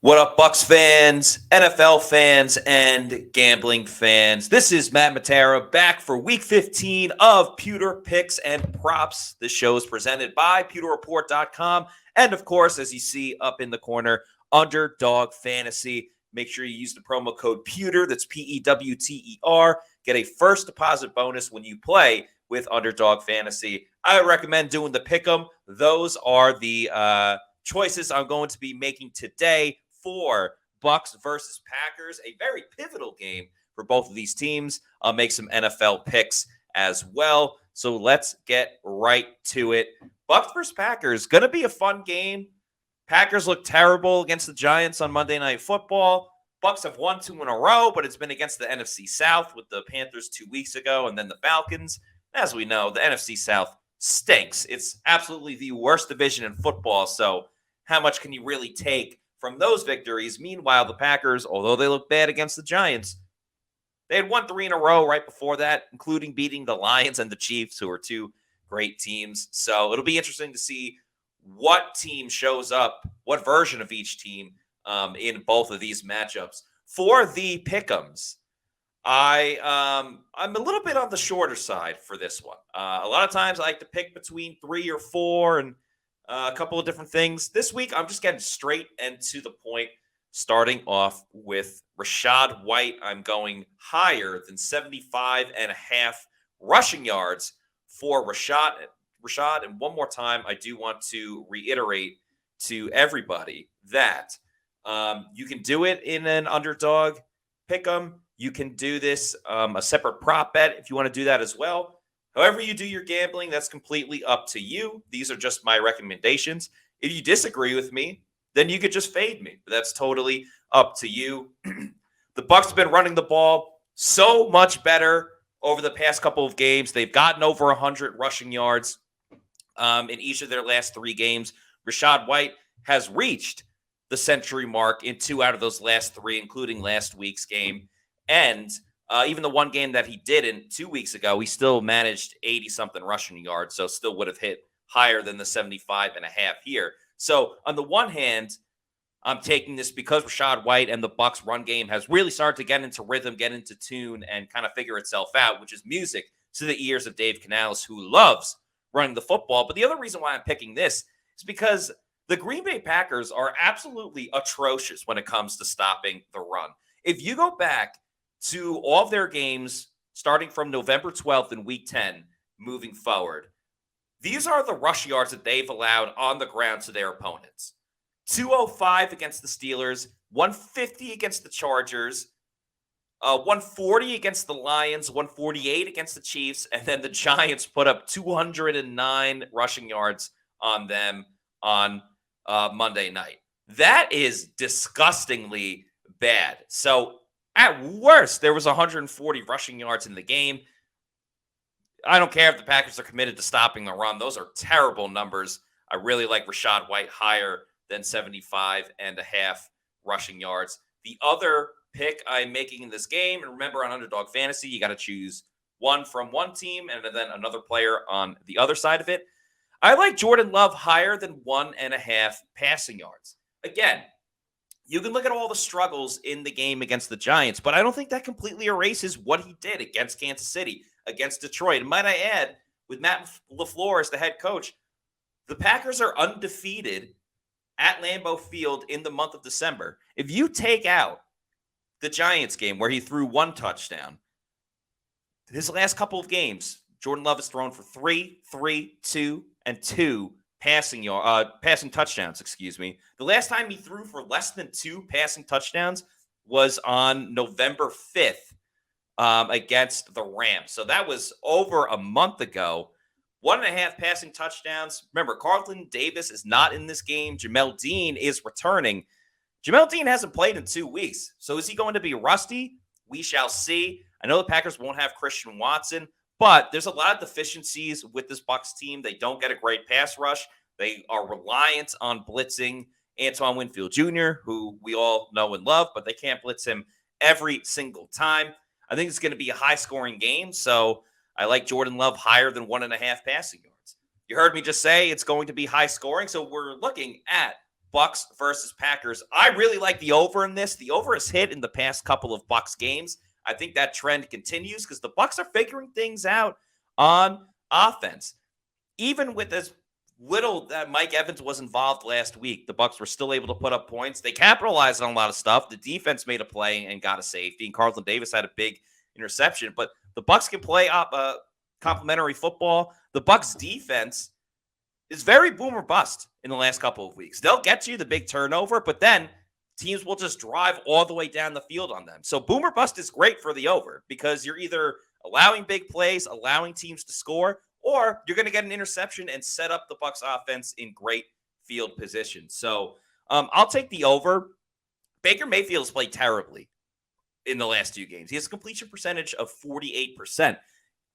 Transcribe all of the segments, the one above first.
What up, Bucs fans, NFL fans, and gambling fans? This is Matt Matera back for Week 15 of Pewter Picks and Props. This show is presented by PewterReport.com, and of course, as you see up in the corner, Underdog Fantasy. Make sure you use the promo code Pewter. That's PEWTER. Get a first deposit bonus when you play with Underdog Fantasy. I recommend doing the pick'em. Those are the choices I'm going to be making today for Bucs versus Packers, a very pivotal game for both of these teams. I'll make some NFL picks as well. So let's get right to it. Bucs versus Packers, going to be a fun game. Packers look terrible against the Giants on Monday Night Football. Bucs have won 2 in a row, but it's been against the NFC South with the Panthers 2 weeks ago and then the Falcons. As we know, the NFC South stinks. It's absolutely the worst division in football. So how much can you really take from those victories? Meanwhile, the Packers, although they look bad against the Giants, they had won 3 in a row right before that, including beating the Lions and the Chiefs, who are 2 great teams. So it'll be interesting to see what team shows up, what version of each team in both of these matchups. For the pick'ems, I'm a little bit on the shorter side for this one. A lot of times I like to pick between 3 or 4 and a couple of different things. This week, I'm just getting straight and to the point, starting off with Rashad White. I'm going higher than 75.5 rushing yards for Rashad. And one more time, I do want to reiterate to everybody that you can do it in an underdog pick'em. You can do this a separate prop bet if you want to do that as well. However you do your gambling, that's completely up to you. These are just my recommendations. If you disagree with me, then you could just fade me. But that's totally up to you. The Bucs have been running the ball so much better over the past couple of games. They've gotten over 100 rushing yards in each of their last 3 games. Rashad White has reached the century mark in 2 out of those last 3, including last week's game. And even the one game that he didn't 2 weeks ago, he still managed 80-something rushing yards, so still would have hit higher than the 75.5 here. So on the one hand, I'm taking this because Rashad White and the Bucs run game has really started to get into rhythm, get into tune, and kind of figure itself out, which is music to the ears of Dave Canales, who loves running the football. But the other reason why I'm picking this is because the Green Bay Packers are absolutely atrocious when it comes to stopping the run. If you go back to all of their games starting from November 12th in Week 10 moving forward, these are the rush yards that they've allowed on the ground to their opponents. 205 against the Steelers, 150 against the Chargers, 140 against the Lions, 148 against the Chiefs, and then the Giants put up 209 rushing yards on them on Monday night. That is disgustingly bad. So at worst, there was 140 rushing yards in the game. I don't care if the Packers are committed to stopping the run. Those are terrible numbers. I really like Rashad White higher than 75.5 rushing yards. The other pick I'm making in this game, and remember on Underdog Fantasy, you got to choose one from one team and then another player on the other side of it. I like Jordan Love higher than 1.5 passing yards. Again, you can look at all the struggles in the game against the Giants, but I don't think that completely erases what he did against Kansas City, against Detroit. And might I add, with Matt LaFleur as the head coach, the Packers are undefeated at Lambeau Field in the month of December. If you take out the Giants game where he threw 1 touchdown, his last couple of games, Jordan Love has thrown for 3, 2, and 2 passing touchdowns, The last time he threw for less than 2 passing touchdowns was on November 5th against the Rams. So that was over a month ago. 1.5 passing touchdowns. Remember, Carlton Davis is not in this game. Jamel Dean is returning. Jamel Dean hasn't played in 2 weeks. So is he going to be rusty? We shall see. I know the Packers won't have Christian Watson, but there's a lot of deficiencies with this Bucs team. They don't get a great pass rush. They are reliant on blitzing Antoine Winfield Jr., who we all know and love, but they can't blitz him every single time. I think it's going to be a high-scoring game, so I like Jordan Love higher than 1.5 passing yards. You heard me just say it's going to be high-scoring, so we're looking at Bucs versus Packers. I really like the over in this. The over has hit in the past couple of Bucs games. I think that trend continues because the Bucs are figuring things out on offense. Even with as little that Mike Evans was involved last week, the Bucs were still able to put up points. They capitalized on a lot of stuff. The defense made a play and got a safety, and Carlton Davis had a big interception. But the Bucs can play complementary football. The Bucs defense is very boom or bust in the last couple of weeks. They'll get you the big turnover, but then teams will just drive all the way down the field on them. So boom or bust is great for the over because you're either allowing big plays, allowing teams to score, or you're going to get an interception and set up the Bucs offense in great field position. So I'll take the over. Baker Mayfield has played terribly in the last 2 games. He has a completion percentage of 48%.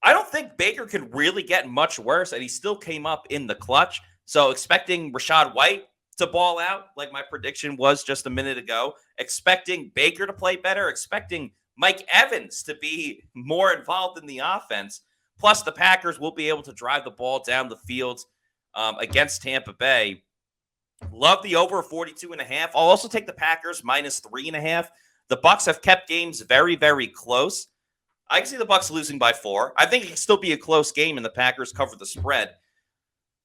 I don't think Baker could really get much worse, and he still came up in the clutch. So expecting Rashad White to ball out, like my prediction was just a minute ago, expecting Baker to play better, expecting Mike Evans to be more involved in the offense. Plus, the Packers will be able to drive the ball down the field against Tampa Bay. Love the over 42.5. I'll also take the Packers minus 3.5. The Bucs have kept games very, very close. I can see the Bucs losing by 4. I think it can still be a close game, and the Packers cover the spread.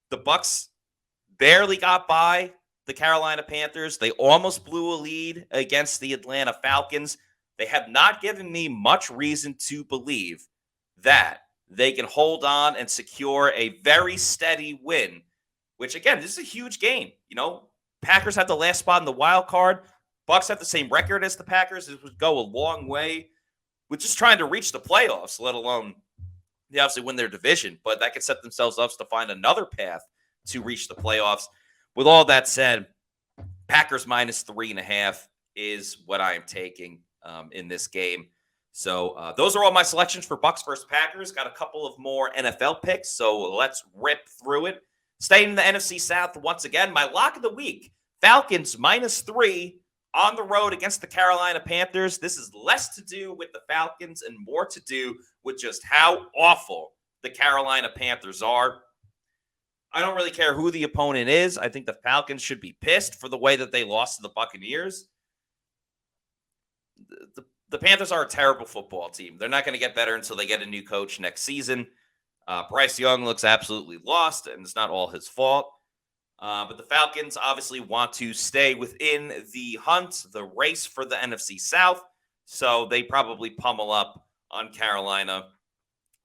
The Bucs barely got by the Carolina Panthers. They almost blew a lead against the Atlanta Falcons. They have not given me much reason to believe that they can hold on and secure a very steady win, which, again, this is a huge game. You know, Packers have the last spot in the wild card. Bucs have the same record as the Packers. This would go a long way with just trying to reach the playoffs, let alone they obviously win their division. But that could set themselves up to find another path to reach the playoffs. With all that said, Packers minus 3.5 is what I am taking in this game. So those are all my selections for Bucs versus Packers. Got a couple of more NFL picks, so let's rip through it. Staying in the NFC South once again, my lock of the week, Falcons minus 3 on the road against the Carolina Panthers. This is less to do with the Falcons and more to do with just how awful the Carolina Panthers are. I don't really care who the opponent is. I think the Falcons should be pissed for the way that they lost to the Buccaneers. The Panthers are a terrible football team. They're not going to get better until they get a new coach next season. Bryce Young looks absolutely lost, and it's not all his fault. But the Falcons obviously want to stay within the hunt, the race for the NFC South. So they probably pummel up on Carolina.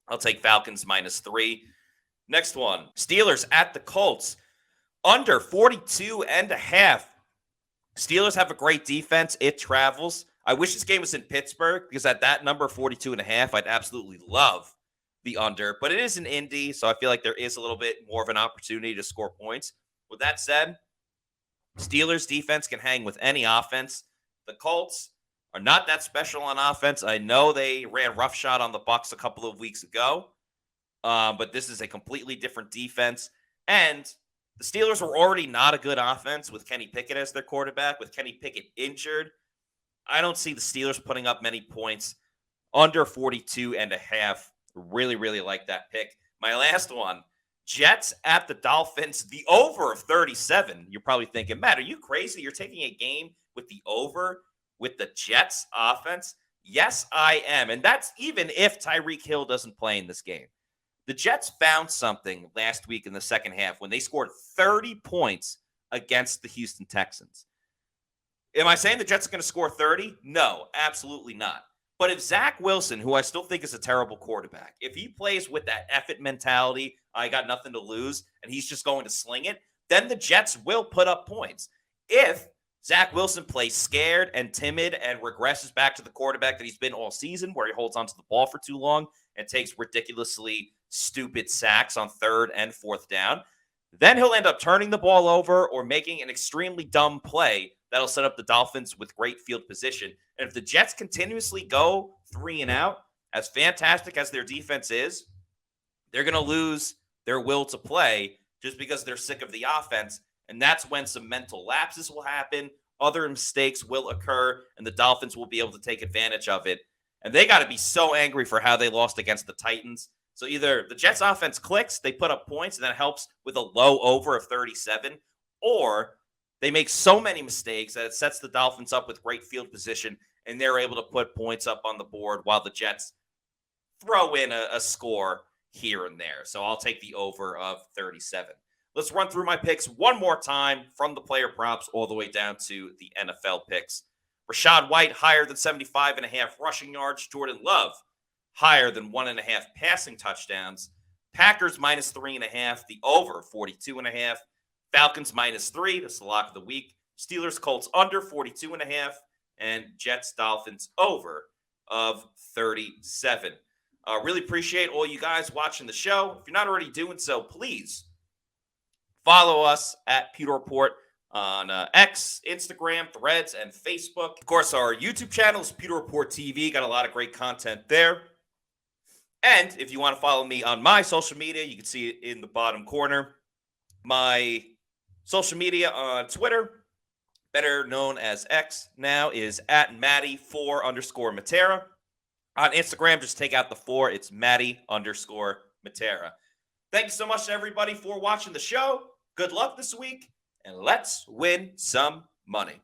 I'll take Falcons minus 3. Next one, Steelers at the Colts. Under 42.5. Steelers have a great defense. It travels. I wish this game was in Pittsburgh because at that number, 42.5, I'd absolutely love the under. But it is in Indy, so I feel like there is a little bit more of an opportunity to score points. With that said, Steelers defense can hang with any offense. The Colts are not that special on offense. I know they ran roughshod on the Bucs a couple of weeks ago, but this is a completely different defense. And the Steelers were already not a good offense with Kenny Pickett as their quarterback. With Kenny Pickett injured, I don't see the Steelers putting up many points. Under 42.5. Really, really like that pick. My last one, Jets at the Dolphins, the over of 37. You're probably thinking, Matt, are you crazy? You're taking a game with the over with the Jets offense? Yes, I am. And that's even if Tyreek Hill doesn't play in this game. The Jets found something last week in the second half when they scored 30 points against the Houston Texans. Am I saying the Jets are going to score 30? No, absolutely not. But if Zach Wilson, who I still think is a terrible quarterback, if he plays with that effort mentality, I got nothing to lose, and he's just going to sling it, then the Jets will put up points. If Zach Wilson plays scared and timid and regresses back to the quarterback that he's been all season, where he holds onto the ball for too long and takes ridiculously stupid sacks on 3rd and 4th down, then he'll end up turning the ball over or making an extremely dumb play that'll set up the Dolphins with great field position. And if the Jets continuously go 3 and out, as fantastic as their defense is, they're going to lose their will to play just because they're sick of the offense. And that's when some mental lapses will happen, other mistakes will occur, and the Dolphins will be able to take advantage of it. And they got to be so angry for how they lost against the Titans. So either the Jets offense clicks, they put up points, and that helps with a low over of 37, or They make so many mistakes that it sets the Dolphins up with great field position, and they're able to put points up on the board while the Jets throw in a score here and there. So I'll take the over of 37. Let's run through my picks one more time from the player props all the way down to the NFL picks. Rashad White, higher than 75.5 rushing yards. Jordan Love, higher than 1.5 passing touchdowns. Packers minus 3.5, the over 42.5. Falcons minus 3, that's the lock of the week. Steelers, Colts under 42.5. And Jets, Dolphins over of 37. Really appreciate all you guys watching the show. If you're not already doing so, please follow us at Pewter Report on X, Instagram, Threads, and Facebook. Of course, our YouTube channel is Pewter Report TV. Got a lot of great content there. And if you want to follow me on my social media, you can see it in the bottom corner. My social media on Twitter, better known as X now, is at Matty4_Matera. On Instagram, just take out the 4. It's Matty_Matera. Thank you so much to everybody for watching the show. Good luck this week, and let's win some money.